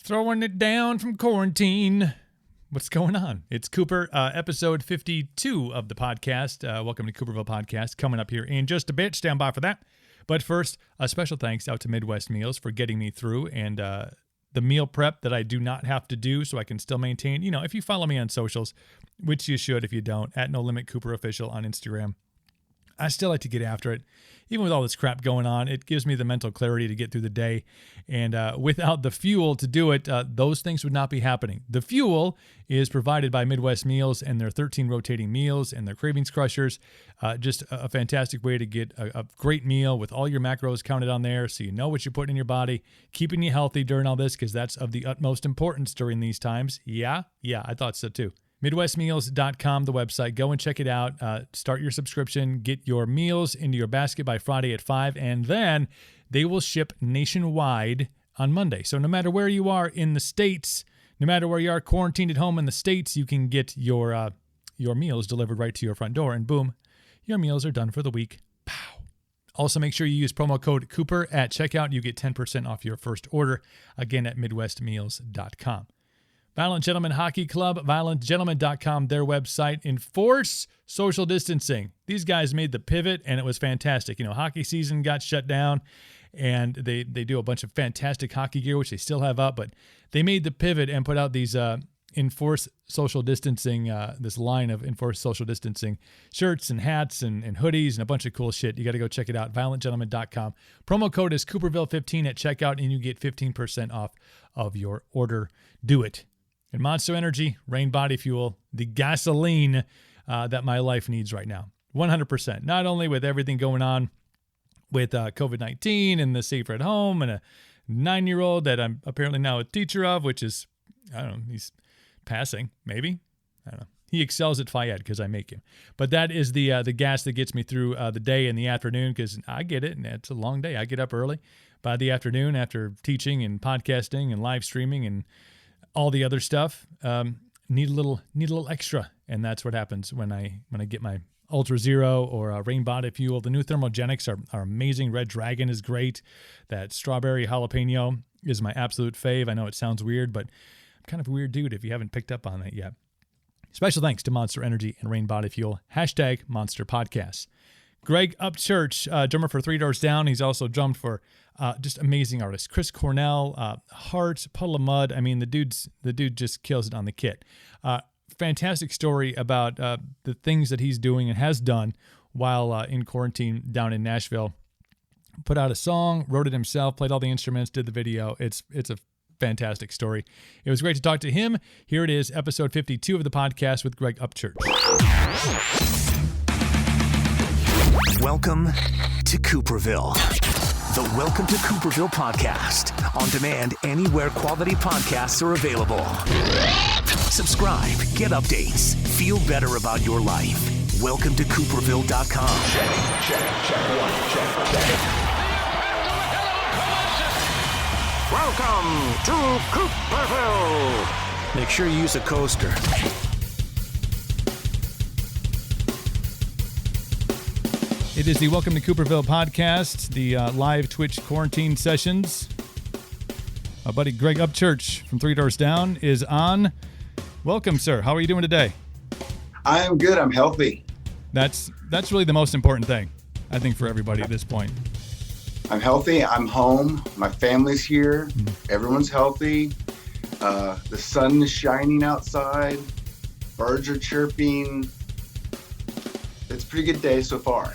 Throwing it down from quarantine. What's going on? It's Cooper, episode 52 of the podcast. Welcome to Cooperville Podcast. Coming up here in just a bit. Stand by for that. But first, a special thanks out to Midwest Meals for getting me through and the meal prep that I do not have to do so I can still maintain. You know, if you follow me on socials, which you should if you don't, at No Limit Cooper Official on Instagram, I still like to get after it. Even with all this crap going on, it gives me the mental clarity to get through the day. And without the fuel to do it, those things would not be happening. The fuel is provided by Midwest Meals and their 13 rotating meals and their cravings crushers. Just a fantastic way to get a great meal with all your macros counted on there so you know what you're putting in your body, keeping you healthy during all this because that's of the utmost importance during these times. Yeah, I thought so too. MidwestMeals.com, the website. Go and check it out. Start your subscription. Get your meals into your basket by Friday at 5, and then they will ship nationwide on Monday. So no matter where you are in the States, no matter where you are quarantined at home in the States, you can get your meals delivered right to your front door, and boom, your meals are done for the week. Pow. Also, make sure you use promo code Cooper at checkout. You get 10% off your first order, again, at MidwestMeals.com. Violent Gentlemen Hockey Club, violentgentlemen.com, their website. Enforce social distancing. These guys made the pivot, and it was fantastic. You know, hockey season got shut down, and they do a bunch of fantastic hockey gear, which they still have up, but they made the pivot and put out these Enforce Social Distancing, this line of Enforce Social Distancing shirts and hats and hoodies and a bunch of cool shit. You got to go check it out, violentgentlemen.com. Promo code is Cooperville15 at checkout, and you get 15% off of your order. Do it. And Monster Energy, Rain Body Fuel, the gasoline that my life needs right now. 100%. Not only with everything going on with COVID-19 and the safer at home and a 9-year-old that I'm apparently now a teacher of, which is, I don't know, he's passing, maybe? I don't know. He excels at Fayette because I make him. But that is the gas that gets me through the day and the afternoon because I get it, and it's a long day. I get up early. By the afternoon, after teaching and podcasting and live streaming and all the other stuff, need a little extra, and that's what happens when I get my Ultra Zero or Rain Body Fuel. The new Thermogenics are amazing. Red Dragon is great. That strawberry jalapeno is my absolute fave. I know it sounds weird, but I'm kind of a weird dude if you haven't picked up on that yet. Special thanks to Monster Energy and Rain Body Fuel. # Monster Podcasts. Greg Upchurch, drummer for Three Doors Down. He's also drummed for just amazing artists. Chris Cornell, Heart, Puddle of Mud. I mean, the dude just kills it on the kit. Fantastic story about the things that he's doing and has done while in quarantine down in Nashville. Put out a song, wrote it himself, played all the instruments, did the video. It's a fantastic story. It was great to talk to him. Here it is, episode 52 of the podcast with Greg Upchurch. Welcome to Cooperville. The Welcome to Cooperville podcast. On demand anywhere quality podcasts are available. Subscribe, get updates, feel better about your life. Welcome to Cooperville.com. Check. Welcome to Cooperville. Make sure you use a coaster. It is the Welcome to Cooperville podcast, the live Twitch quarantine sessions. My buddy Greg Upchurch from Three Doors Down is on. Welcome, sir. How are you doing today? I am good. I'm healthy. That's really the most important thing, I think, for everybody at this point. I'm healthy. I'm home. My family's here. Everyone's healthy. The sun is shining outside. Birds are chirping. It's a pretty good day so far.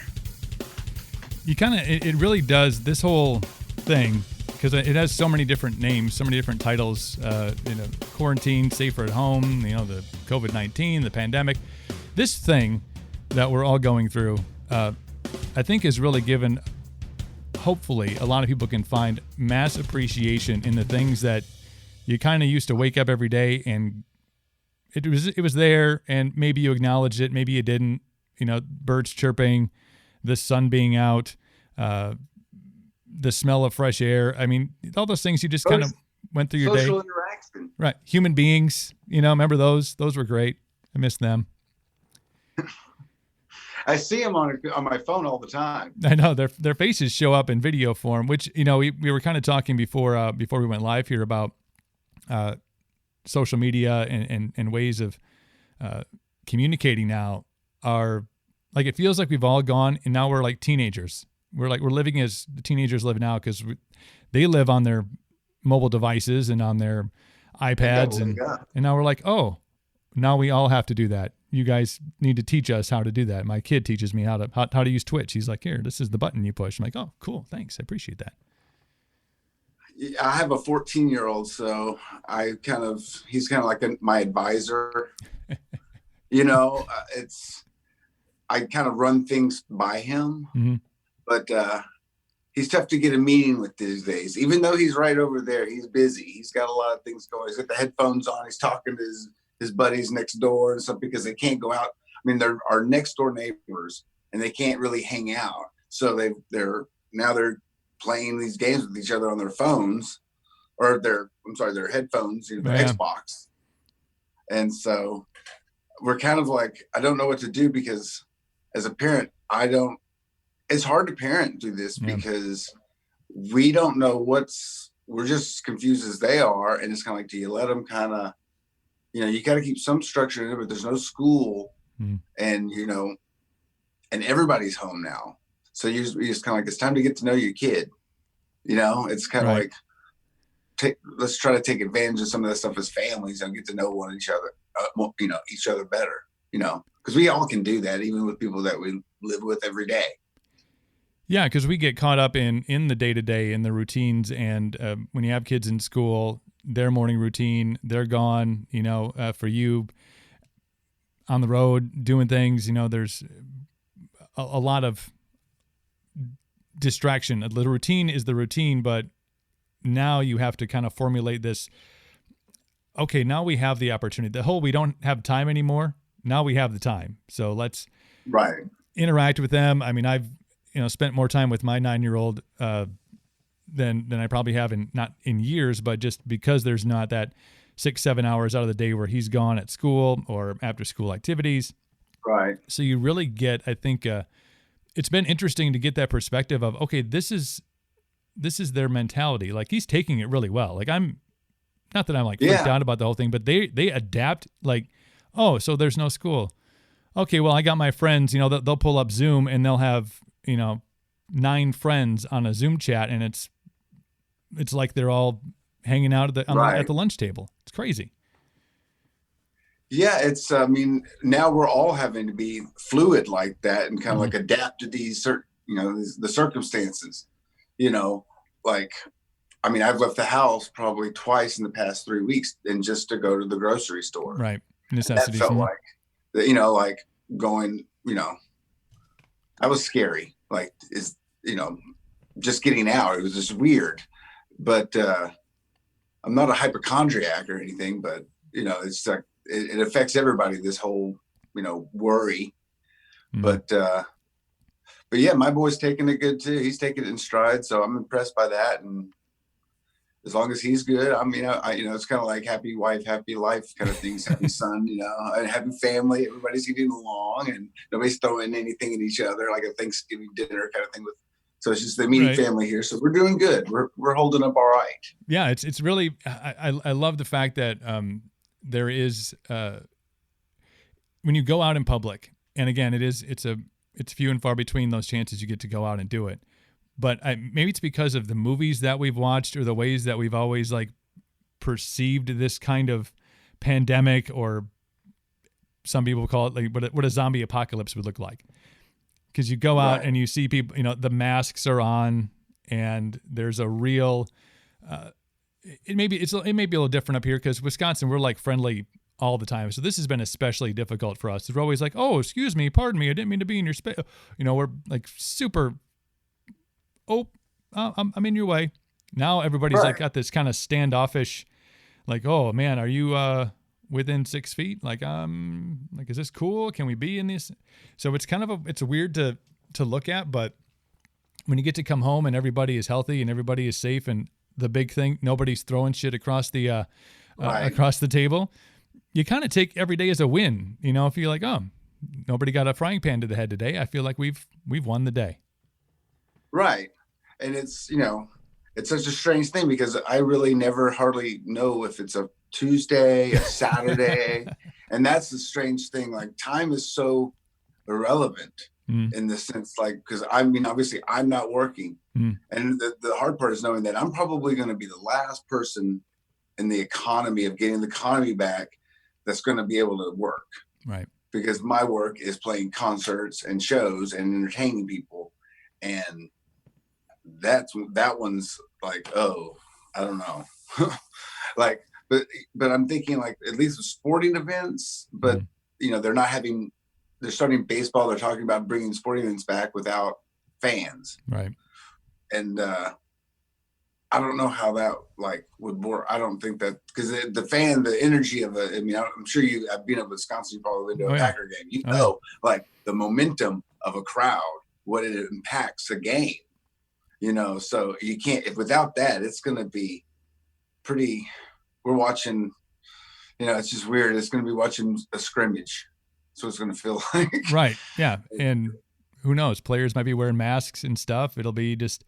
It really does, this whole thing, because it has so many different names, so many different titles, quarantine, safer at home, the COVID-19, the pandemic. This thing that we're all going through, I think has really given, hopefully, a lot of people can find mass appreciation in the things that you kind of used to wake up every day and it was there, and maybe you acknowledged it, maybe you didn't, birds chirping, the sun being out, the smell of fresh air. I mean, all those things you just kind of went through your day. Social interaction. Right. Human beings, remember those? Those were great. I miss them. I see them on my phone all the time. I know their faces show up in video form, which, we were kind of talking before we went live here about social media and ways of communicating now are like, it feels like we've all gone and now we're like teenagers. We're living as the teenagers live now, because they live on their mobile devices and on their iPads. And now we're like, oh, now we all have to do that. You guys need to teach us how to do that. My kid teaches me how to use Twitch. He's like, here, this is the button you push. I'm like, oh, cool. Thanks. I appreciate that. I have a 14-year-old, so he's kind of like my advisor. I kind of run things by him, mm-hmm. but he's tough to get a meeting with these days. Even though he's right over there, he's busy. He's got a lot of things going. He's got the headphones on. He's talking to his buddies next door and stuff, because they can't go out. I mean, they're our next door neighbors, and they can't really hang out. So they're playing these games with each other on their phones, or their headphones, their Xbox. And so we're kind of like, I don't know what to do, because as a parent, it's hard to parent through this, because we don't know we're just as confused as they are. And it's kind of like, do you let them kind of, you got to keep some structure in it, but there's no school, and, and everybody's home now. So you just kind of like, it's time to get to know your kid. It's kind of like, let's try to take advantage of some of that stuff as families and get to know each other better, because we all can do that, even with people that we live with every day. Yeah, because we get caught up in the day-to-day, in the routines, and when you have kids in school, their morning routine, they're gone, for you on the road doing things, there's a lot of distraction. The routine is the routine, but now you have to kind of formulate this. Okay, now we have the opportunity. We don't have time anymore. Now we have the time. So let's interact with them. I mean, I've spent more time with my 9-year-old than I probably have not in years, but just because there's not that 6-7 hours out of the day where he's gone at school or after school activities. Right. So you really get, I think, it's been interesting to get that perspective of, okay, this is their mentality. Like, he's taking it really well. Like, I'm not that I'm like freaked out about the whole thing, but they adapt. Like, oh, so there's no school. Okay, well, I got my friends, they'll pull up Zoom and they'll have, 9 friends on a Zoom chat, and it's like they're all hanging out at the lunch table. It's crazy. Yeah, it's, now we're all having to be fluid like that and kind of like adapt to these certain, the circumstances, I've left the house probably twice in the past 3 weeks, and just to go to the grocery store. Right. Necessities. That felt like going, that was scary. Like, just getting out. It was just weird, but, I'm not a hypochondriac or anything, but, it's like, it affects everybody, this whole, worry. But yeah, my boy's taking it good too. He's taking it in stride. So I'm impressed by that. And as long as he's good, it's kind of like happy wife, happy life kind of things, happy son, and happy family. Everybody's getting along and nobody's throwing anything at each other, like a Thanksgiving dinner kind of thing so it's just the immediate family here. So we're doing good. We're holding up all right. Yeah. It's really, I love the fact that, there is, when you go out in public, and again, it's few and far between those chances you get to go out and do it. But maybe it's because of the movies that we've watched or the ways that we've always like perceived this kind of pandemic, or some people call it like what a zombie apocalypse would look like. Because you go out and you see people, the masks are on, and there's a real, it may be a little different up here because Wisconsin, we're like friendly all the time. So this has been especially difficult for us. We're always like, oh, excuse me, pardon me, I didn't mean to be in your space. We're like super, I'm in your way. Now everybody's like got this kind of standoffish, like, oh man, are you within 6 feet? Like, is this cool? Can we be in this? So it's kind of it's weird to look at, but when you get to come home and everybody is healthy and everybody is safe, and the big thing, nobody's throwing shit across the table, you kind of take every day as a win. If you're like, oh, nobody got a frying pan to the head today, I feel like we've won the day. Right. And it's, it's such a strange thing because I really never hardly know if it's a Tuesday, a Saturday. And that's the strange thing. Like time is so irrelevant in the sense, like, because I mean, obviously I'm not working. And the hard part is knowing that I'm probably going to be the last person in the economy of getting the economy back that's going to be able to work. Right. Because my work is playing concerts and shows and entertaining people. And that one's like, oh, I don't know. Like, but I'm thinking like at least with sporting events, but you know, they're starting baseball. They're talking about bringing sporting events back without fans. Right. And I don't know how that like would work. I don't think that because the energy of I mean, I'm sure I've been at Wisconsin, you probably been to a Packer game. You know, like the momentum of a crowd, what it impacts a game. You know, so you can't, if without that, it's going to be pretty, we're watching, you know, it's just weird. It's going to be watching a scrimmage. So it's going to feel like. Right. Yeah. And who knows? Players might be wearing masks and stuff. It'll be just,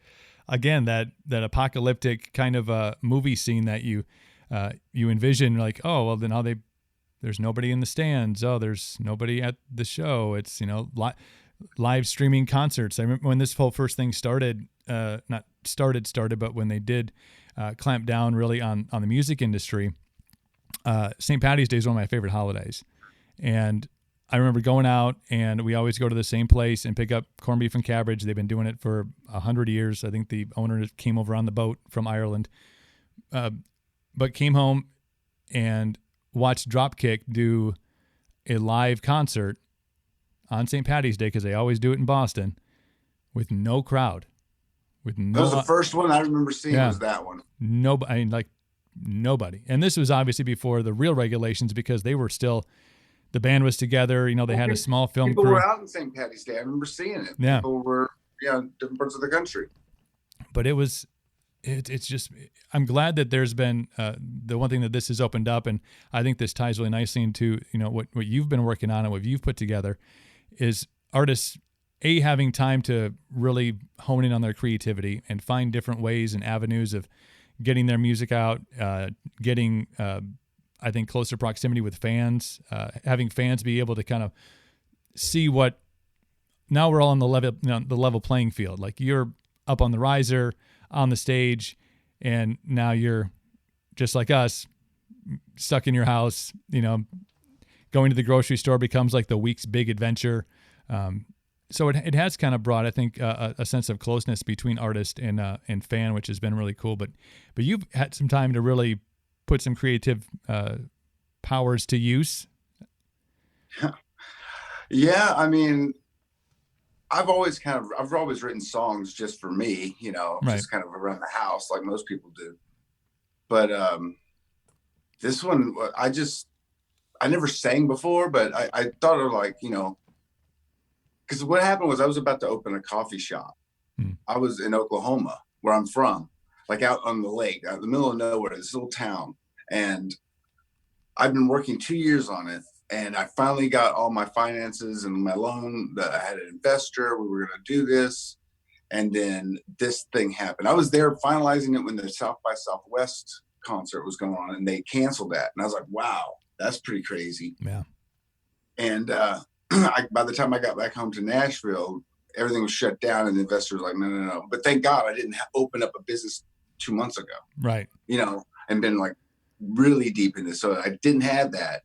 again, that apocalyptic kind of a movie scene that you envision like, oh, well, then there's nobody in the stands. Oh, there's nobody at the show. It's, you know, live streaming concerts. I remember when this whole first thing started, not started, but when they did clamp down really on the music industry, St. Patty's Day is one of my favorite holidays. And I remember going out, and we always go to the same place and pick up corned beef and cabbage. They've been doing it for 100 years. I think the owner came over on the boat from Ireland, but came home and watched Dropkick do a live concert on St. Patty's Day, because they always do it in Boston, with no crowd. That was the first one I remember seeing was that one. Nobody, I mean, like nobody. And this was obviously before the real regulations, because they were still, the band was together. You know, they had a small film people crew. Were out in St. Patty's Day. I remember seeing it. Yeah. People were, different parts of the country. But it's just, I'm glad that there's been the one thing that this has opened up, and I think this ties really nicely into, you know, what you've been working on and what you've put together, is artists, having time to really hone in on their creativity and find different ways and avenues of getting their music out, getting, I think, closer proximity with fans, having fans be able to kind of see what, now we're all on the level playing field. Like, you're up on the riser, on the stage, and now you're just like us, stuck in your house. You know, going to the grocery store becomes like the week's big adventure. So it has kind of brought, I think, a sense of closeness between artist and fan, which has been really cool. But you've had some time to really put some creative powers to use. Yeah, I mean, I've always written songs just for me, you know, right. Just kind of around the house like most people do. But this one, I never sang before, but I thought of like, you know, because what happened was I was about to open a coffee shop. I was in Oklahoma, where I'm from, like out on the lake, out in the middle of nowhere, this little town. And I've been working 2 years on it. And I finally got all my finances and my loan. I had an investor. We were going to do this. And then this thing happened. I was there finalizing it when the South by Southwest concert was going on, and they canceled that. And I was like, wow, that's pretty crazy. Yeah. And by the time I got back home to Nashville, everything was shut down, and the investor was like, no. But thank God I didn't open up a business 2 months ago. Right. You know, and been like really deep in this. So I didn't have that.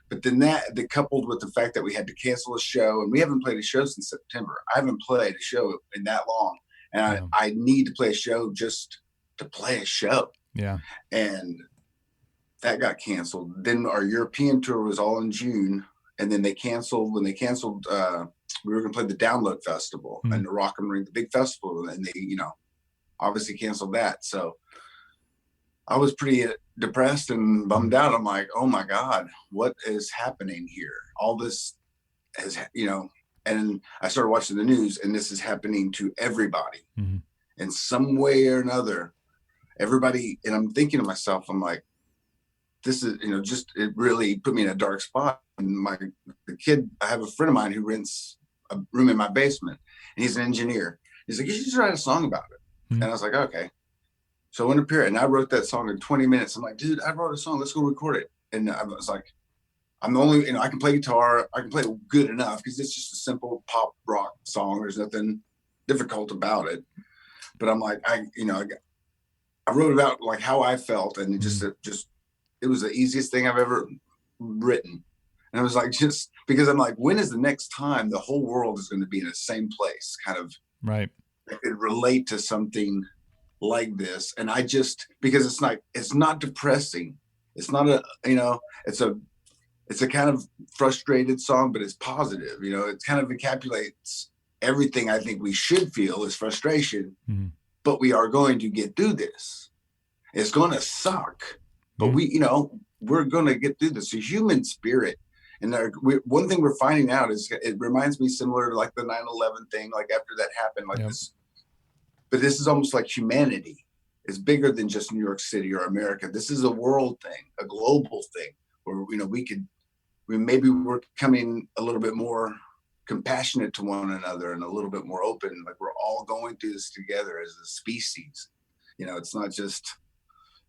But then that coupled with the fact that we had to cancel a show, and we haven't played a show since September. I haven't played a show in that long. And I need to play a show just to play a show. Yeah. And that got canceled. Then our European tour was all in June. And then when they canceled, we were going to play the Download Festival and the Rock and Ring, the big festival. And they, you know, obviously canceled that. So I was pretty depressed and bummed out. I'm like, oh my God, what is happening here? All this has, you know, and I started watching the news, and this is happening to everybody in some way or another. Everybody. And I'm thinking to myself, I'm like, this is, you know, just, it really put me in a dark spot. And I have a friend of mine who rents a room in my basement, and he's an engineer. He's like, you should write a song about it. And I was like, okay. So I went up here and I wrote that song in 20 minutes. I'm like, dude, I wrote a song. Let's go record it. And I was like, I'm the only, I can play guitar. I can play good enough because it's just a simple pop rock song. There's nothing difficult about it. But I'm like, I wrote about like how I felt, and it was the easiest thing I've ever written. And I was like, just because I'm like, when is the next time the whole world is going to be in the same place? Kind of right. It relate to something like this. And I just, because it's not depressing. It's not it's a kind of frustrated song, but it's positive. It kind of encapsulates everything I think we should feel is frustration, but we are going to get through this. It's going to suck, but we're going to get through this. The human spirit. And one thing we're finding out is it reminds me similar to like the 9/11 thing, like after that happened, like this, but this is almost like humanity. It's bigger than just New York City or America. This is a world thing, a global thing where, we're becoming a little bit more compassionate to one another and a little bit more open. Like we're all going through this together as a species. It's not just,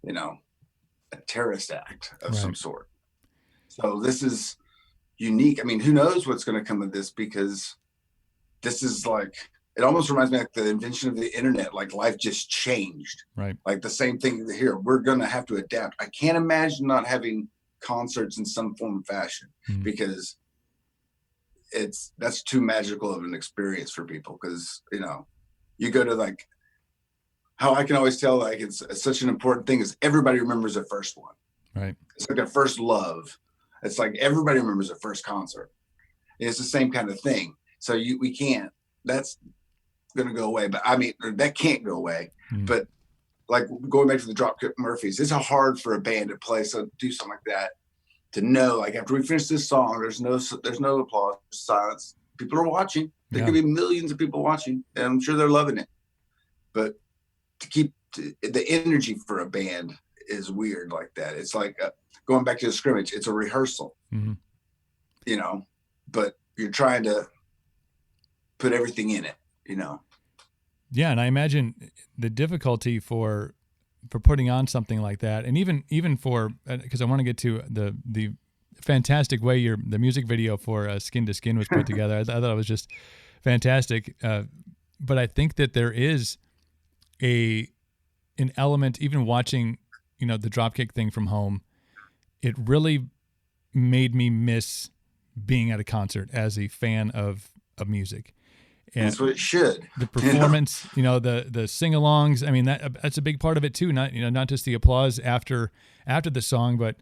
a terrorist act of some sort. So this is unique. I mean, who knows what's going to come of this, because this is like, it almost reminds me like the invention of the internet, like life just changed. Right. Like the same thing here. We're going to have to adapt. I can't imagine not having concerts in some form of fashion, because that's too magical of an experience for people. Because, you go to like, how I can always tell, like it's such an important thing is everybody remembers their first one. Right. It's like their first love. It's like everybody remembers their first concert. It's the same kind of thing. So we can't, that's going to go away, but I mean, that can't go away. But like going back to the Dropkick Murphys, it's hard for a band to play. So do something like that, to know, like after we finish this song, there's no applause, silence. People are watching. There could be millions of people watching, and I'm sure they're loving it. But to keep the energy for a band is weird like that. It's like going back to the scrimmage. It's a rehearsal, but you're trying to put everything in it, Yeah, and I imagine the difficulty for putting on something like that, and even for, because I want to get to the fantastic way the music video for Skin to Skin was put together. I thought it was just fantastic. But I think that there is an element, even watching, the Dropkick thing from home, it really made me miss being at a concert as a fan of music. And that's what it should. The performance, the sing-alongs. I mean, that's a big part of it too. Not just the applause after the song, but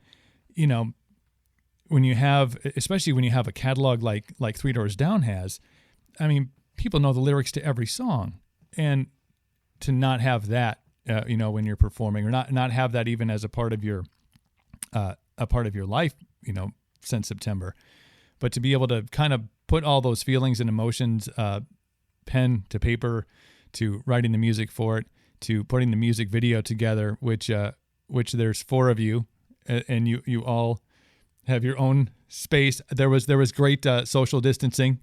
especially when you have a catalog like Three Doors Down has. I mean, people know the lyrics to every song, and to not have that, when you're performing, or not have that even as a part of your life, since September, but to be able to kind of put all those feelings and emotions, pen to paper, to writing the music for it, to putting the music video together, which there's 4 of you, and you all have your own space. There was great social distancing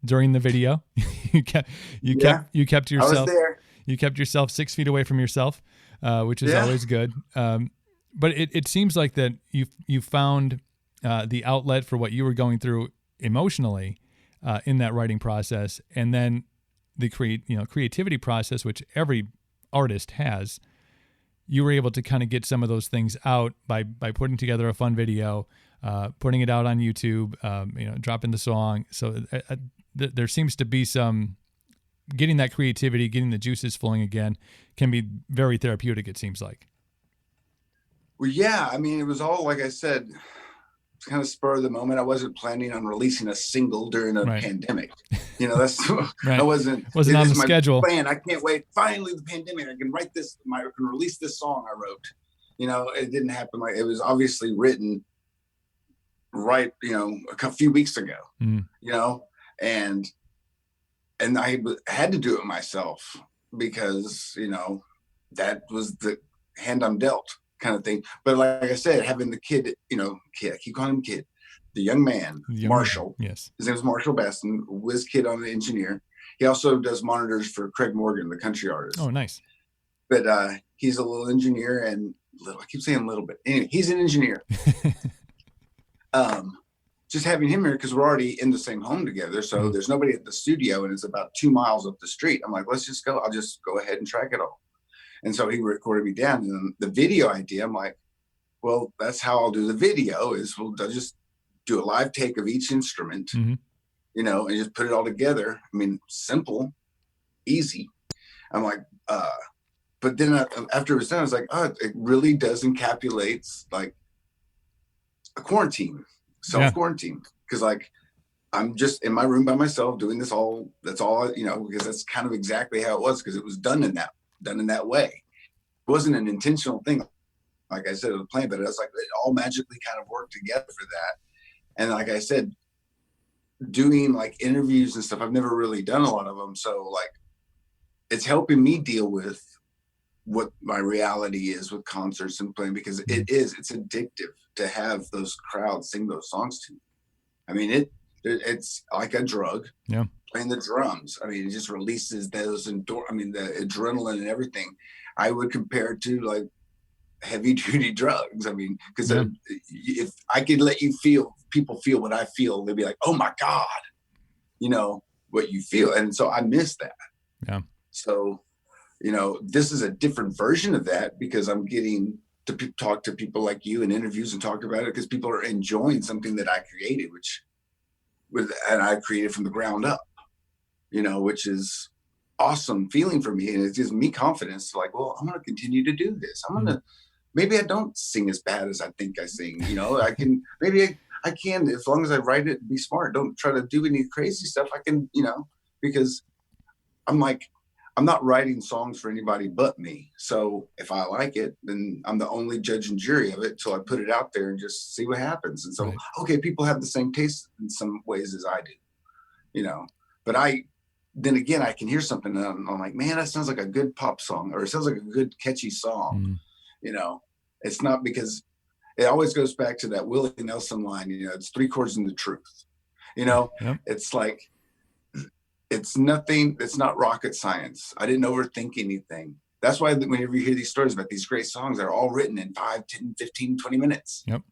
during the video. you kept yourself. I was there. You kept yourself 6 feet away from yourself, which is always good. But it seems like that you found the outlet for what you were going through emotionally in that writing process, and then the creativity process, which every artist has. You were able to kind of get some of those things out by putting together a fun video, putting it out on YouTube, dropping the song. So there seems to be some getting that creativity, getting the juices flowing again, can be very therapeutic, it seems like. Well, yeah. I mean, it was all, like I said, it's kind of spur of the moment. I wasn't planning on releasing a single during a pandemic. That's right. I wasn't on the schedule. Plan. I can't wait. Finally, the pandemic. I can write this. I can release this song I wrote. It didn't happen. Like, it was obviously written right. A few weeks ago. And I had to do it myself because that was the hand I'm dealt, kind of thing. But like I said, having the kid, I keep calling him kid, the young man, Marshall. Yes. His name is Marshall Baston, whiz kid on the engineer. He also does monitors for Craig Morgan, the country artist. Oh, nice. but he's a little engineer and I keep saying a little bit. Anyway, he's an engineer. Just having him here because we're already in the same home together. So there's nobody at the studio and it's about 2 miles up the street. I'm like, let's just go. I'll just go ahead and track it all. And so he recorded me down. And then the video idea, I'm like, well, that's how I'll do the video is I'll just do a live take of each instrument, you know, and just put it all together. I mean, simple, easy. I'm like, but then after it was done, I was like, oh, it really does encapsulate like a quarantine, self-quarantine. Because like, I'm just in my room by myself doing this all, that's all, you know, because that's kind of exactly how it was because it was done in that way. It wasn't an intentional thing. Like I said, it was planned, but it was like, it all magically kind of worked together for that. And like I said, doing like interviews and stuff, I've never really done a lot of them. So like, it's helping me deal with what my reality is with concerts and playing because it's addictive to have those crowds sing those songs to you. I mean, it's like a drug. Yeah. Playing the drums. I mean, it just releases those the adrenaline and everything. I would compare it to like heavy duty drugs. I mean, because if I could let people feel what I feel, they'd be like, oh my God, you know, what you feel. And so I miss that. Yeah. So, you know, this is a different version of that because I'm getting to talk to people like you in interviews and talk about it because people are enjoying something that I created, and I created from the ground up, you know, which is awesome feeling for me. And it gives me confidence to like, well, I'm going to continue to do this. Maybe I don't sing as bad as I think I sing, you know, I can, as long as I write it and be smart, don't try to do any crazy stuff. I can, you know, because I'm like, I'm not writing songs for anybody but me. So if I like it, then I'm the only judge and jury of it. So I put it out there and just see what happens. And so, okay, people have the same taste in some ways as I do, you know, but then again, I can hear something and I'm like, man, that sounds like a good pop song or it sounds like a good catchy song. You know, it's not because it always goes back to that Willie Nelson line, you know, it's 3 chords and the truth, you know, It's like, it's nothing. It's not rocket science. I didn't overthink anything. That's why whenever you hear these stories about these great songs, they're all written in 5, 10, 15, 20 minutes. Yep.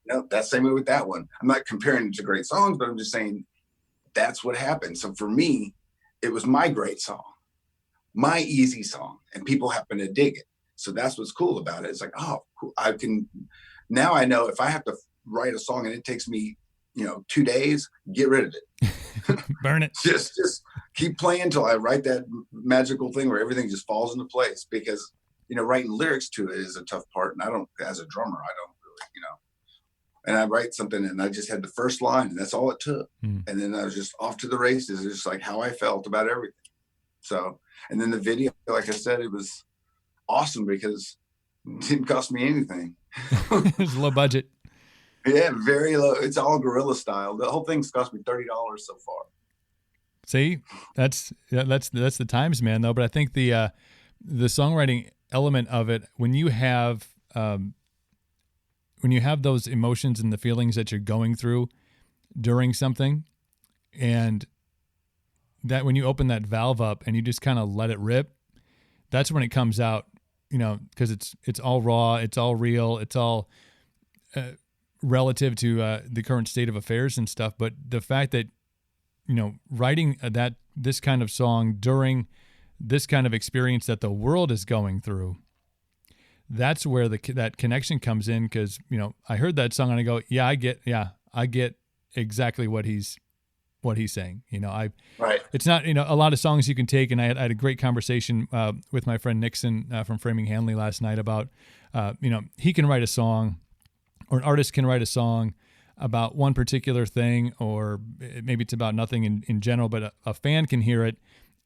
You know, that's the same way with that one. I'm not comparing it to great songs, but I'm just saying that's what happened. So for me, it was my great song, my easy song, and people happen to dig it. So that's what's cool about it. It's like, oh, cool. Now I know if I have to write a song and it takes me, you know, 2 days, get rid of it. Burn it. Just keep playing until I write that magical thing where everything just falls into place because, you know, writing lyrics to it is a tough part. And as a drummer, I don't really, you know, and I write something and I just had the first line and that's all it took. And then I was just off to the races. It's just like how I felt about everything. So, and then the video, like I said, it was awesome because it didn't cost me anything. It was low budget. Yeah, very low. It's all guerrilla style. The whole thing's cost me $30 so far. See, that's the times, man. Though, but I think the songwriting element of it, when you have those emotions and the feelings that you're going through during something, and that when you open that valve up and you just kind of let it rip, that's when it comes out. You know, because it's all raw, it's all real, it's all relative to the current state of affairs and stuff. But the fact that, you know, writing this kind of song during this kind of experience that the world is going through, that's where that connection comes in. Because, you know, I heard that song and I go, I get exactly what he's saying. You know, it's not, you know, a lot of songs you can take. And I had a great conversation with my friend Nixon from Framing Hanley last night about, you know, he can write a song, or an artist can write a song about one particular thing, or maybe it's about nothing in general, but a fan can hear it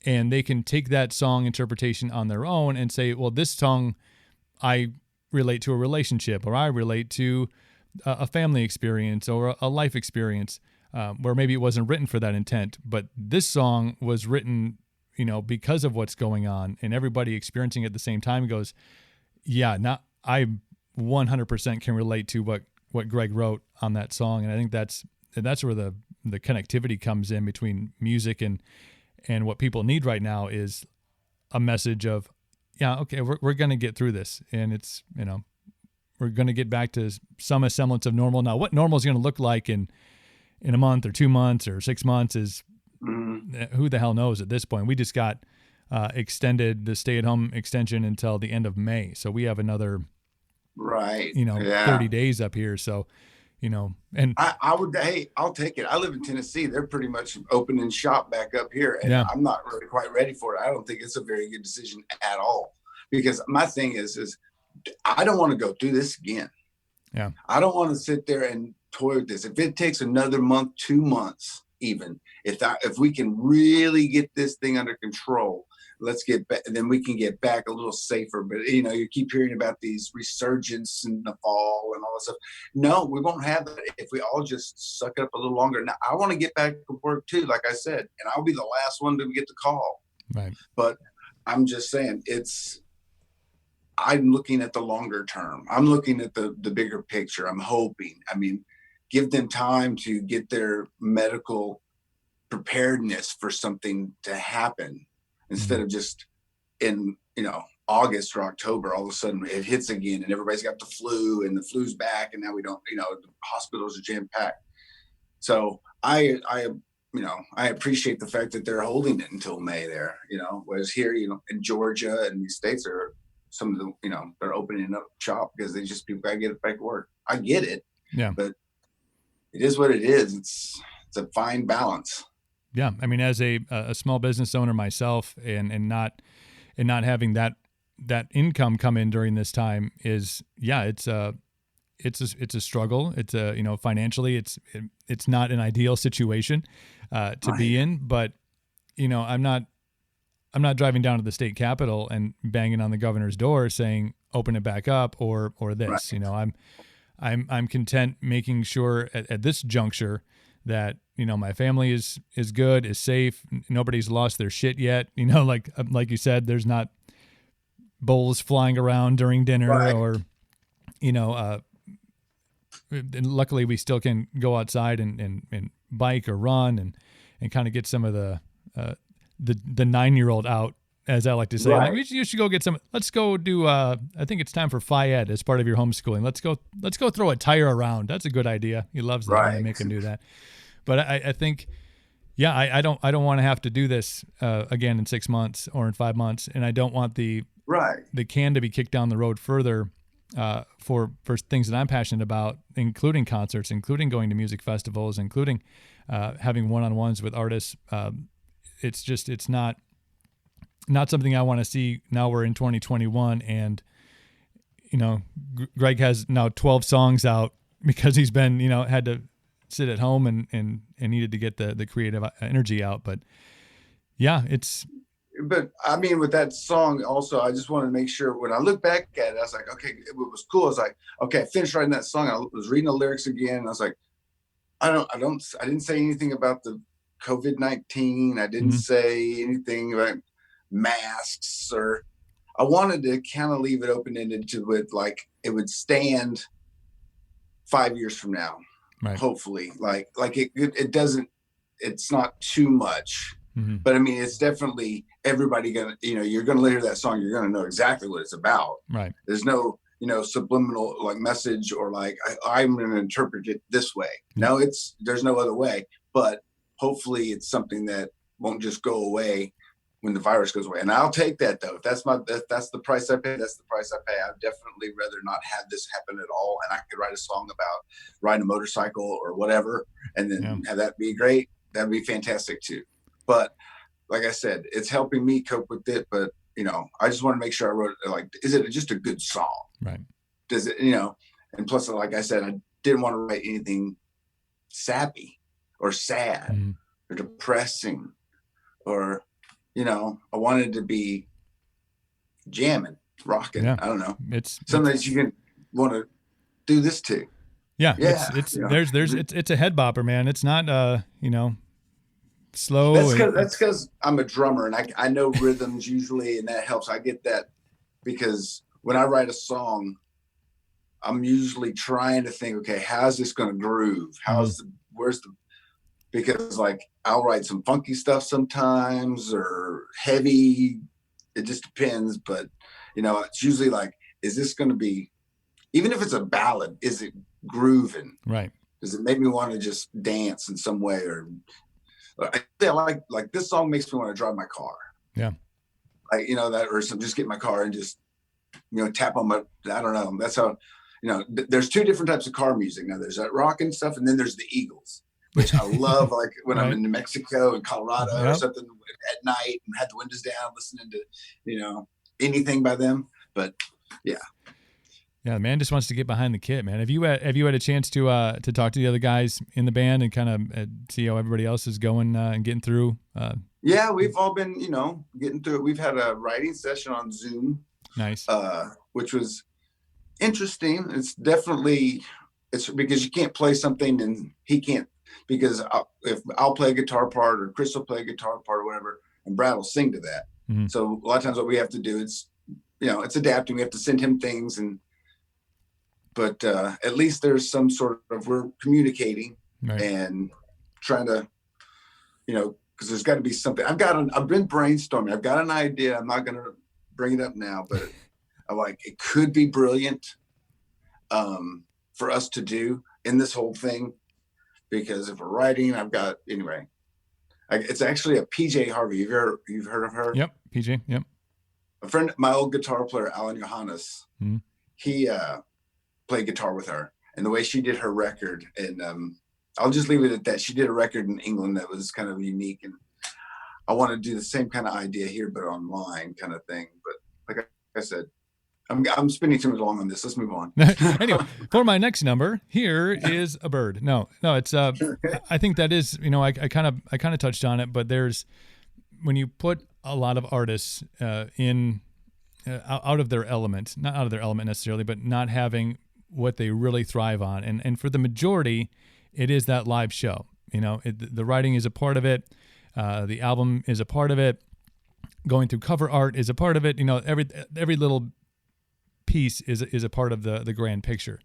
and they can take that song interpretation on their own and say, well, this song, I relate to a relationship, or I relate to a family experience or a life experience, where maybe it wasn't written for that intent, but this song was written, you know, because of what's going on, and everybody experiencing it at the same time goes, I 100% can relate to what Greg wrote on that song. And I think that's where the connectivity comes in between music and what people need right now is a message of, yeah, okay, we're going to get through this, and it's, we're going to get back to some semblance of normal. Now, what normal is going to look like in a month or 2 months or 6 months is who the hell knows at this point. We just got extended the stay-at-home extension until the end of May, so we have another 30 days up here. So, and I'll take it. I live in Tennessee. They're pretty much opening shop back up here, and I'm not really quite ready for it. I don't think it's a very good decision at all, because my thing is I don't want to go through this again. Yeah. I don't want to sit there and toy with this. If it takes another month, 2 months, even if we can really get this thing under control, let's get back, then we can get back a little safer. But you keep hearing about these resurgence in the fall and all that stuff. No, we won't have that if we all just suck it up a little longer. Now, I want to get back to work too, like I said, and I'll be the last one to get the call. Right. But I'm just saying, I'm looking at the longer term. I'm looking at the bigger picture. I'm hoping. I mean, give them time to get their medical preparedness for something to happen, instead of just in, August or October, all of a sudden it hits again and everybody's got the flu and the flu's back. And now we don't, the hospitals are jam packed. So I appreciate the fact that they're holding it until May there, whereas here, in Georgia and these states are some of the, they're opening up shop because people got to get back to work. I get it. Yeah. But it is what it is. It's a fine balance. Yeah, I mean, as a small business owner myself, and not having that income come in during this time it's a struggle. It's financially it's not an ideal situation to be in, but I'm not driving down to the state capitol and banging on the governor's door saying open it back up or this. Right. I'm content making sure at this juncture that my family is good, is safe. Nobody's lost their shit yet. Like you said, there's not bowls flying around during dinner, right. Or and luckily we still can go outside and bike or run and kind of get some of the 9-year-old out, as I like to say. Right. Like, you should go get some. Let's go do. I think it's time for Phi-Ed as part of your homeschooling. Let's go throw a tire around. That's a good idea. He loves that. Right. When I make him do that. But I think, I don't want to have to do this again in 6 months or in 5 months, and I don't want the can to be kicked down the road further for things that I'm passionate about, including concerts, including going to music festivals, including having one-on-ones with artists. It's not something I want to see. Now we're in 2021, and Greg has now 12 songs out because he's been had to sit at home and needed to get the creative energy out. But but I mean, with that song also, I just wanted to make sure when I look back at it, I was like, okay, it was cool. I was like, okay, I finished writing that song. I was reading the lyrics again. And I was like, I didn't say anything about the COVID-19. I didn't say anything about masks, or I wanted to kind of leave it open-ended to it, like it would stand 5 years from now. Right. Hopefully, like it doesn't, it's not too much, but I mean, it's definitely everybody gonna, you're gonna hear that song, you're gonna know exactly what it's about. Right. There's no, subliminal like message or like I'm gonna interpret it this way. No, there's no other way. But hopefully, it's something that won't just go away when the virus goes away. And I'll take that though. If that's the price I pay, that's the price I pay. I'd definitely rather not have this happen at all. And I could write a song about riding a motorcycle or whatever, and then have that be great. That'd be fantastic too. But like I said, it's helping me cope with it. But, I just want to make sure I wrote it, like, is it just a good song? Right. Does it, and plus, like I said, I didn't want to write anything sappy or sad or depressing or, I wanted to be jamming, rocking. Yeah. I don't know. It's something that you can want to do this to. Yeah. It's a head bopper, man. It's not, slow. That's because I'm a drummer and I know rhythms usually, and that helps. I get that because when I write a song, I'm usually trying to think, okay, how's this going to groove? Because like I'll write some funky stuff sometimes or heavy. It just depends. But It's usually like, is this going to be, even if it's a ballad, is it grooving? Right. Does it make me want to just dance in some way? Or I like this song makes me want to drive my car. Yeah. Like, that, or some, just get in my car and just, tap on I don't know. That's how, there's two different types of car music. Now there's that rock and stuff. And then there's the Eagles, which I love. Like when right. I'm in New Mexico and Colorado or something at night and had the windows down, listening to, anything by them. But yeah. Yeah, the man just wants to get behind the kit, man. Have you had a chance to talk to the other guys in the band and kind of see how everybody else is going and getting through? Yeah, we've all been, getting through it. We've had a writing session on Zoom. Nice. Which was interesting. It's because you can't play something and he can't, because if I'll play a guitar part or Chris will play a guitar part or whatever, and Brad will sing to that. Mm-hmm. So a lot of times what we have to do is, it's adapting. We have to send him things but at least there's some sort of, we're communicating right. and trying to, because there's got to be something. I've been brainstorming. I've got an idea. I'm not going to bring it up now, but I'm like, it could be brilliant for us to do in this whole thing, because if we're writing, it's actually a PJ Harvey. You've heard of her? Yep. PJ. Yep. A friend, my old guitar player, Alan Johannes, mm-hmm. he played guitar with her, and the way she did her record, and I'll just leave it at that. She did a record in England that was kind of unique, and I want to do the same kind of idea here, but online kind of thing. But like I said, I'm spending too much long on this. Let's move on. Anyway, for my next number, here is a bird. No, it's I think that is, I kind of touched on it, but there's, when you put a lot of artists in out of their element, not out of their element necessarily, but not having what they really thrive on, and for the majority, it is that live show. The writing is a part of it. The album is a part of it. Going through cover art is a part of it. Every little piece is a part of the grand picture.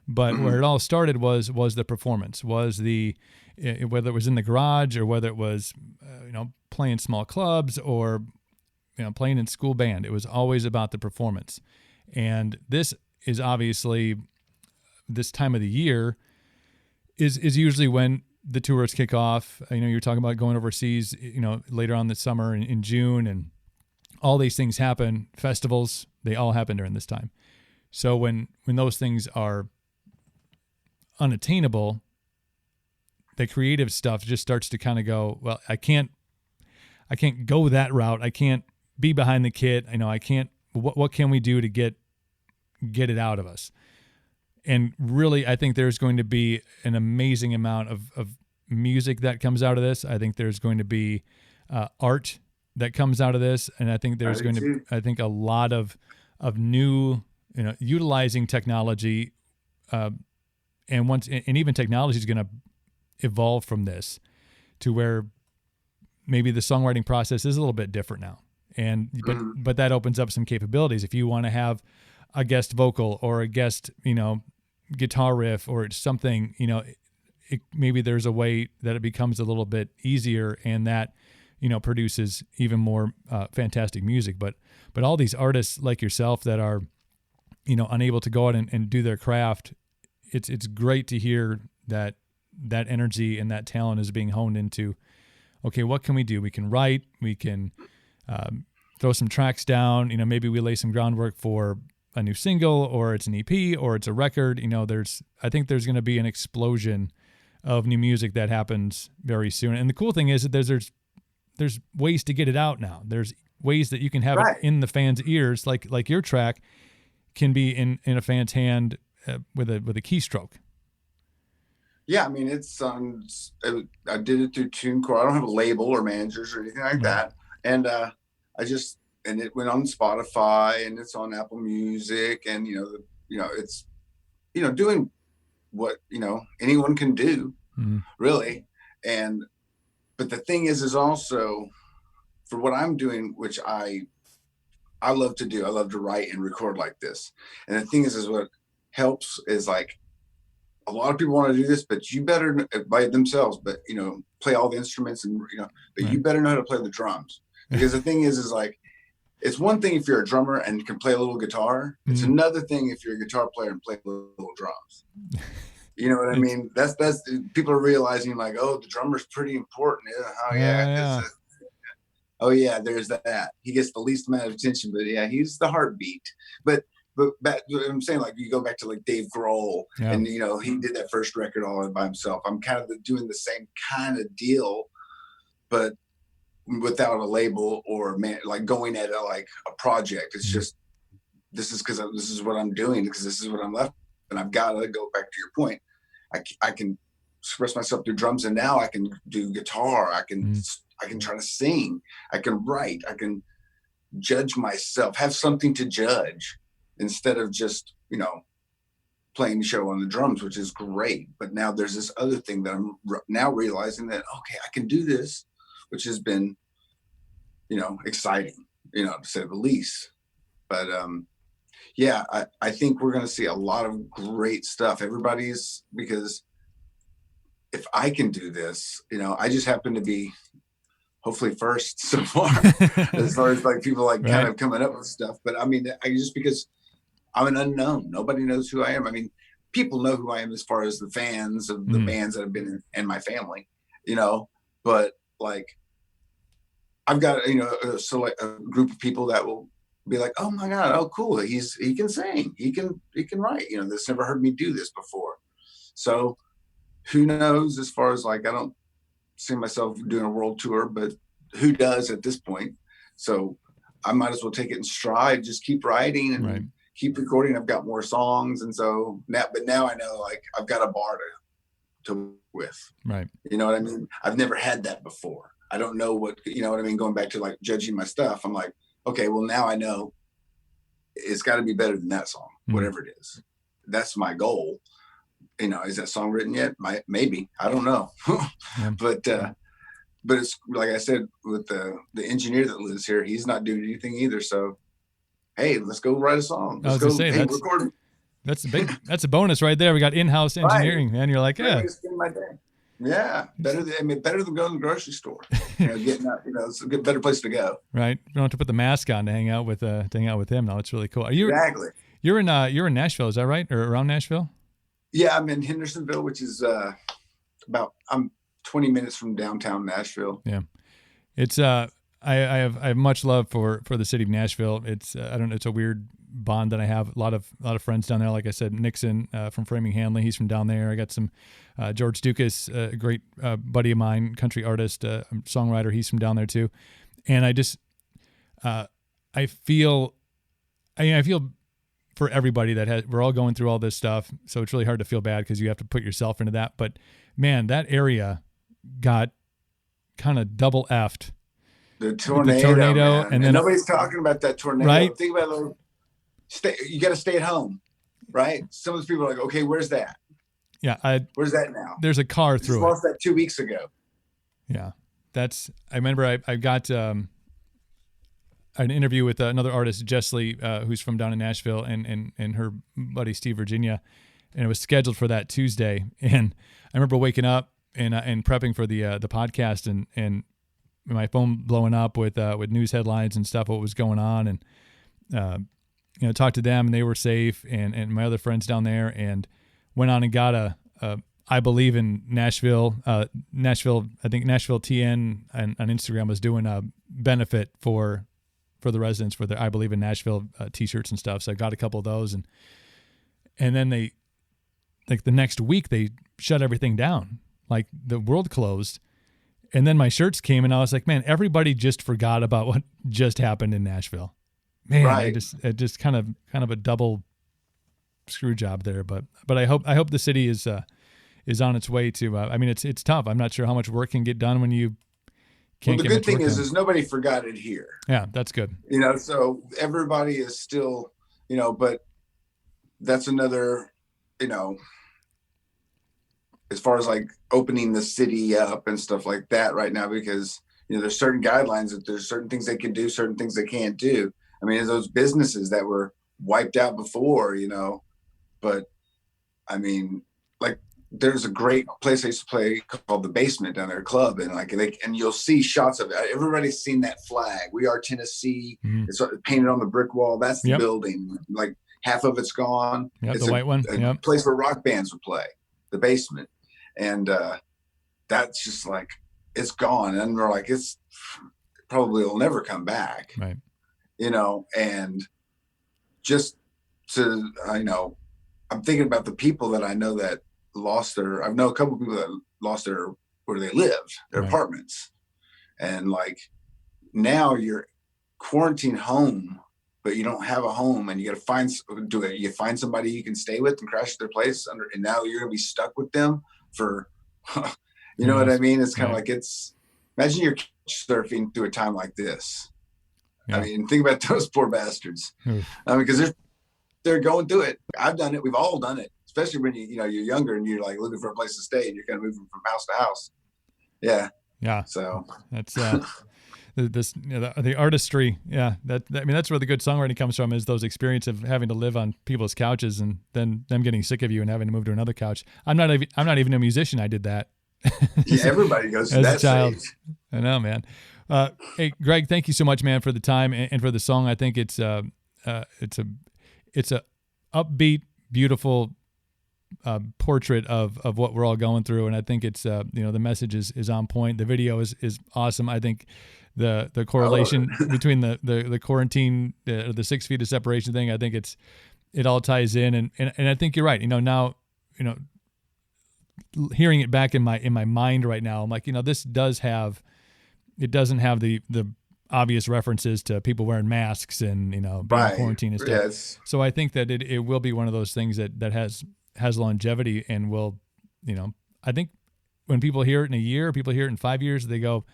But where it all started was the performance, was whether it was in the garage or whether it was playing small clubs or playing in school band. It was always about the performance. And this is obviously, this time of the year is usually when the tours kick off. You're talking about going overseas, later on this summer in June, and all these things happen. Festivals, they all happen during this time. So when those things are unattainable, the creative stuff just starts to kind of go, well, I can't go that route. I can't be behind the kit. I can't, what can we do to get it out of us? And really, I think there's going to be an amazing amount of music that comes out of this. I think there's going to be art that comes out of this, and I think there's going to be, I think, a lot of new, utilizing technology, and even technology is going to evolve from this to where maybe the songwriting process is a little bit different now, but that opens up some capabilities. If you want to have a guest vocal or a guest, guitar riff or something, maybe there's a way that it becomes a little bit easier, and that, produces even more fantastic music. But all these artists like yourself that are, unable to go out and do their craft, it's great to hear that energy and that talent is being honed into, okay, what can we do? We can write, we can throw some tracks down, maybe we lay some groundwork for a new single, or it's an EP, or it's a record. I think there's going to be an explosion of new music that happens very soon. And the cool thing is that there's ways to get it out now. There's ways that you can have it in the fans' ears, like your track can be in a fan's hand with a keystroke. Yeah, it's on. I did it through TuneCore. I don't have a label or managers or anything like that, and and it went on Spotify, and it's on Apple Music, and it's doing what anyone can do, really. But the thing is also for what I'm doing, which I love to do. I love to write and record like this. And the thing is what helps is like a lot of people want to do this, but you better by themselves, but play all the instruments and but you better know how to play the drums, because the thing is like it's one thing if you're a drummer and can play a little guitar. It's another thing if you're a guitar player and play little drums. You know what I mean? That's people are realizing like, oh, the drummer's pretty important. Oh yeah, there's that. He gets the least amount of attention, but yeah, he's the heartbeat. But back, I'm saying, like, you go back to like Dave Grohl, and he did that first record all by himself. I'm kind of doing the same kind of deal, but without a label or like going at it like a project. It's just this is what I'm doing because this is what I'm left, and I've got to go back to your point. I can express myself through drums, and now I can do guitar. I can try to sing. I can write. I can judge myself, have something to judge instead of just, playing the show on the drums, which is great. But now there's this other thing that I'm now realizing that, okay, I can do this, which has been, exciting, to say the least. But I think we're going to see a lot of great stuff. Because if I can do this, I just happen to be hopefully first so far, as far as like people like kind of coming up with stuff. But I mean, just because I'm an unknown, nobody knows who I am. I mean, people know who I am as far as the fans of the bands that have been in, and my family, but like I've got, a group of people that will be like, oh my God, oh cool. He can sing, he can write, that's never heard me do this before. So who knows, as far as like, I don't see myself doing a world tour, but who does at this point? So I might as well take it in stride, just keep writing and keep recording. I've got more songs. And so now I know, like, I've got a bar to with, right. You know what I mean? I've never had that before. I don't know what, going back to like judging my stuff. I'm like, okay, well now I know it's got to be better than that song, whatever it is. That's my goal. Is that song written yet? Maybe, I don't know. But it's like I said, with the engineer that lives here, he's not doing anything either. So, hey, let's go write a song. Let's go record. That's a bonus right there. We got in-house engineering, man. You're like, yeah. Yeah, better than going to the grocery store. Getting out, it's a better place to go. Right, you don't have to put the mask on to hang out with him. No, it's really cool. Exactly. You're in Nashville, is that right, or around Nashville? Yeah, I'm in Hendersonville, which is I'm 20 minutes from downtown Nashville. Yeah, it's I have much love for the city of Nashville. It's it's a weird bond that I have. A lot of friends down there. Like I said, Nixon from Framing Hanley, he's from down there. I got some George Dukas, a great buddy of mine, country artist, songwriter. He's from down there too. And I just I feel for everybody we're all going through all this stuff. So it's really hard to feel bad because you have to put yourself into that. But man, that area got kind of double effed. The tornado, and then nobody's talking about that tornado. Right? Think about you got to stay at home, right? Some of those people are like, okay, where's that? Yeah, where's that now? There's a car through it. Lost that 2 weeks ago. Yeah, I remember I got an interview with another artist, Jess Lee, who's from down in Nashville, and her buddy Steve Virginia, and it was scheduled for that Tuesday. And I remember waking up and prepping for the podcast, and my phone blowing up with news headlines and stuff, what was going on, and talked to them, and they were safe, and my other friends down there, and went on and got a I Believe in Nashville. I think Nashville TN on Instagram was doing a benefit for the residents for their I Believe in Nashville t-shirts and stuff. So I got a couple of those, and then they, like the next week, they shut everything down. Like the world closed. And then my shirts came, and I was like, man, everybody just forgot about what just happened in Nashville. Man, right. It just kind of a double screw job there. But I hope the city is on its way to. It's tough. I'm not sure how much work can get done when you can't. Well, the good thing is nobody forgot it here. Yeah, that's good. So everybody is still, but that's another, as far as like opening the city up and stuff like that right now, because there's certain guidelines that there's certain things they can do, certain things they can't do. I mean, those businesses that were wiped out before, but I mean, like there's a great place I used to play called the Basement down there, club, and and you'll see shots of it. Everybody's seen that flag. We Are Tennessee. Mm-hmm. It's painted on the brick wall. That's the building. Like half of it's gone. Yep, it's the white one. A place where rock bands would play. The Basement, and that's just like it's gone. And we're like, it's probably will never come back. Right. And just to I'm thinking about the people that I know that I know a couple of people that lost where they lived, their apartments. And like now you're quarantined home, but you don't have a home, and you got to you find somebody you can stay with and crash at their place and now you're going to be stuck with them for, you know what I mean? It's kind of like imagine you're surfing through a time like this. Yeah. I mean, think about those poor bastards. Because they're going through it. I've done it. We've all done it. Especially when you're younger and you're like looking for a place to stay and you're kind of moving from house to house. Yeah. Yeah. So that's the artistry. Yeah. That's where the good songwriting comes from, is those experiences of having to live on people's couches and then them getting sick of you and having to move to another couch. I'm not even a musician. I did that. Yeah. Everybody goes through that stage. I know, man. Hey, Greg, thank you so much, man, for the time and for the song. I think it's a upbeat, beautiful portrait of what we're all going through, and I think it's the message is on point. The video is awesome. I think the correlation between the quarantine, the 6 feet of separation thing, I think it all ties in, and I think you're right. Now hearing it back in my mind right now, I'm like, this doesn't have the obvious references to people wearing masks and being in quarantine and stuff. Yes. So I think that it will be one of those things that has longevity and will, I think when people hear it in a year, people hear it in 5 years, they go,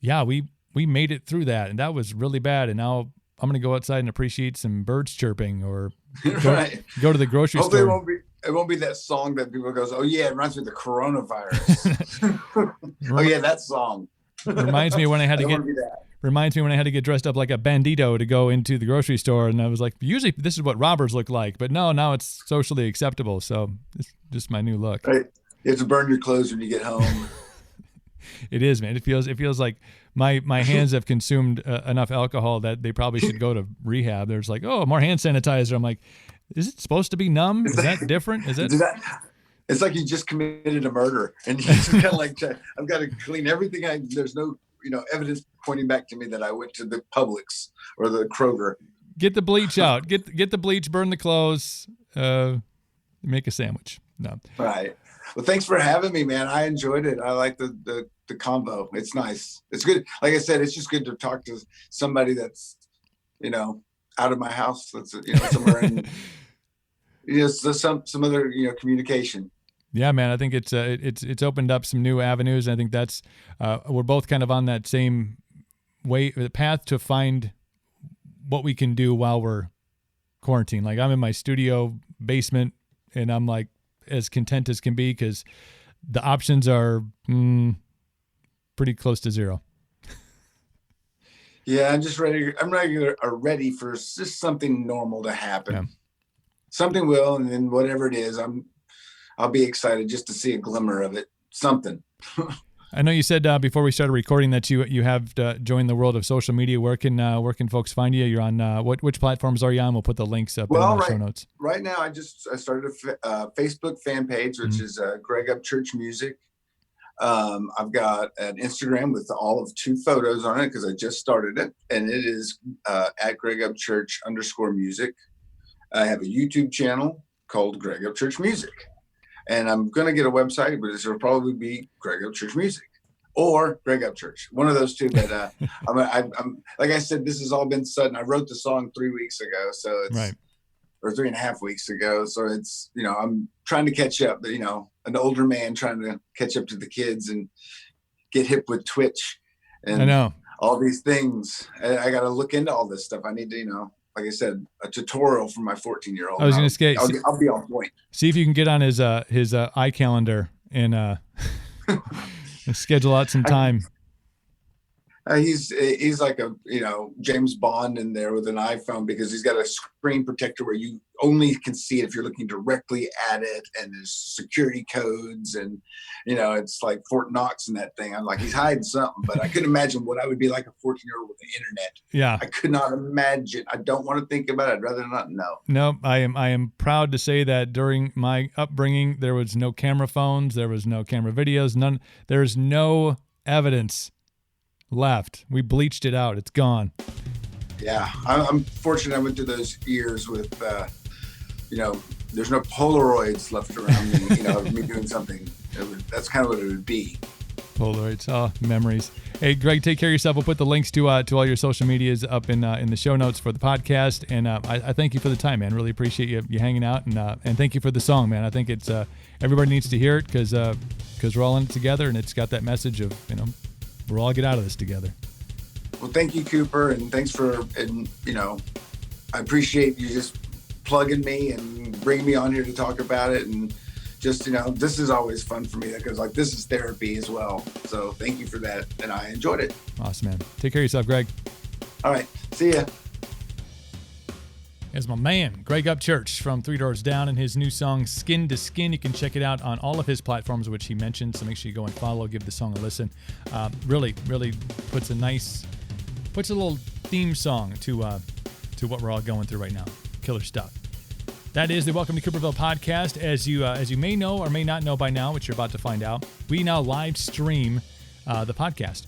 yeah, we made it through that, and that was really bad, and now I'm going to go outside and appreciate some birds chirping, or go to the grocery Hopefully store. It won't be that song that people goes, oh yeah, it reminds me of the coronavirus. Oh yeah, that song. Reminds me when I had to get dressed up like a bandito to go into the grocery store, and I was like, usually this is what robbers look like, but no, now it's socially acceptable, so it's just my new look. Right. You have to burn your clothes when you get home. It is, man. It feels like my hands have consumed enough alcohol that they probably should go to rehab. There's like, oh, more hand sanitizer. I'm like, is it supposed to be numb? Is that different? It's like you just committed a murder, and you just kind of like, I've got to clean everything. There's no, evidence pointing back to me that I went to the Publix or the Kroger. Get the bleach out. Get the bleach. Burn the clothes. Make a sandwich. No. Right. Well, thanks for having me, man. I enjoyed it. I like the combo. It's nice. It's good. Like I said, it's just good to talk to somebody that's, out of my house. That's somewhere in. Some other communication. Yeah, man, I think it's opened up some new avenues. And I think that's we're both kind of on that same path to find what we can do while we're quarantined. Like I'm in my studio basement, and I'm like as content as can be because the options are pretty close to zero. Yeah, I'm just ready. I'm ready for just something normal to happen. Yeah. Something will, and then whatever it is, I'll be excited just to see a glimmer of it. Something. I know you said before we started recording that you have joined the world of social media. Where can folks find you? You're on which platforms are you on? We'll put the links up in the show notes. Right now, I started a Facebook fan page, which is Greg Upchurch Music. I've got an Instagram with all of 2 photos on it because I just started it, and it is at Greg Upchurch _music. I have a YouTube channel called Greg Upchurch Music, and I'm going to get a website, but it'll probably be Greg Upchurch Music or Greg Upchurch, one of those two. But I'm like I said, this has all been sudden. I wrote the song 3 weeks ago, so it's right. Or 3.5 weeks ago. So it's, I'm trying to catch up, but, an older man trying to catch up to the kids and get hip with Twitch and I know all these things. I got to look into all this stuff. I need to, like I said, a tutorial for my 14-year-old. I was going to say, I'll be on point. See if you can get on his iCalendar and schedule out some time. He's like a James Bond in there with an iPhone, because he's got a screen protector where you only can see it if you're looking directly at it, and there's security codes, and it's like Fort Knox in that thing. I'm like, he's hiding something, but I couldn't imagine what I would be like a 14-year-old with the internet. Yeah, I could not imagine. I don't want to think about it. I'd rather not know. No, I am proud to say that during my upbringing, there was no camera phones, there was no camera videos, none. There's no evidence left. We bleached it out. It's gone. Yeah, I'm fortunate I went through those years with, there's no Polaroids left around me, of me doing something. That's kind of what it would be. Polaroids, memories. Hey, Greg, take care of yourself. We'll put the links to all your social medias up in the show notes for the podcast. And I thank you for the time, man. Really appreciate you hanging out, and thank you for the song, man. I think it's everybody needs to hear it because we're all in it together, and it's got that message of we're all get out of this together. Well, thank you, Cooper, and thanks for I appreciate you just plugging me and bringing me on here to talk about it, and just this is always fun for me because this is therapy as well. So thank you for that, and I enjoyed it. Awesome, man. Take care of yourself, Greg. All right, see ya. There's my man, Greg Upchurch from Three Doors Down, and his new song, Skin to Skin. You can check it out on all of his platforms, which he mentioned, so make sure you go and follow, give the song a listen. Really puts a little theme song to what we're all going through right now. Killer stuff. That is the Welcome to Cooperville podcast. As you may know or may not know by now, which you're about to find out, we now live stream the podcast.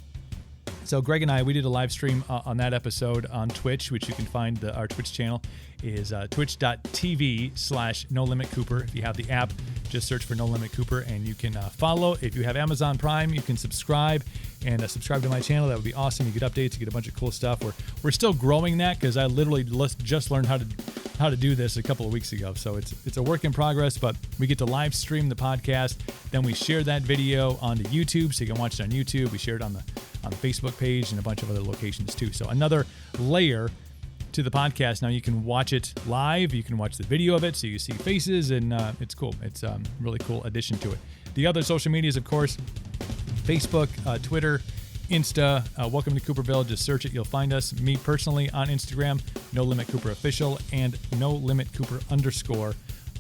So Greg and we did a live stream on that episode on Twitch, which you can find. Our Twitch channel is twitch.tv/No Limit Cooper. If you have the app, just search for No Limit Cooper, and you can follow. If you have Amazon Prime, you can subscribe and subscribe to my channel. That would be awesome. You get updates, you get a bunch of cool stuff. We're still growing that because I literally just learned how to do this a couple of weeks ago. So it's a work in progress, but we get to live stream the podcast. Then we share that video onto YouTube, so you can watch it on YouTube. We share it on the Facebook page and a bunch of other locations too. So another layer to the podcast. Now you can watch it live. You can watch the video of it, so you see faces, and it's cool. It's a really cool addition to it. The other social medias, of course, Facebook, Twitter, Insta, Welcome to Cooperville. Just search it. You'll find us. Me personally on Instagram, No Limit Cooper Official, and No Limit Cooper _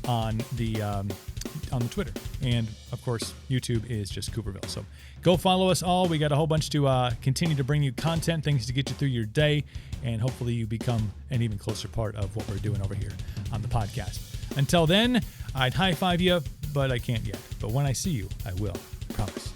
on the Twitter. And of course, YouTube is just Cooperville. So go follow us all. We got a whole bunch to continue to bring you content, things to get you through your day, and hopefully you become an even closer part of what we're doing over here on the podcast. Until then, I'd high five you, but I can't yet. But when I see you, I will. I promise.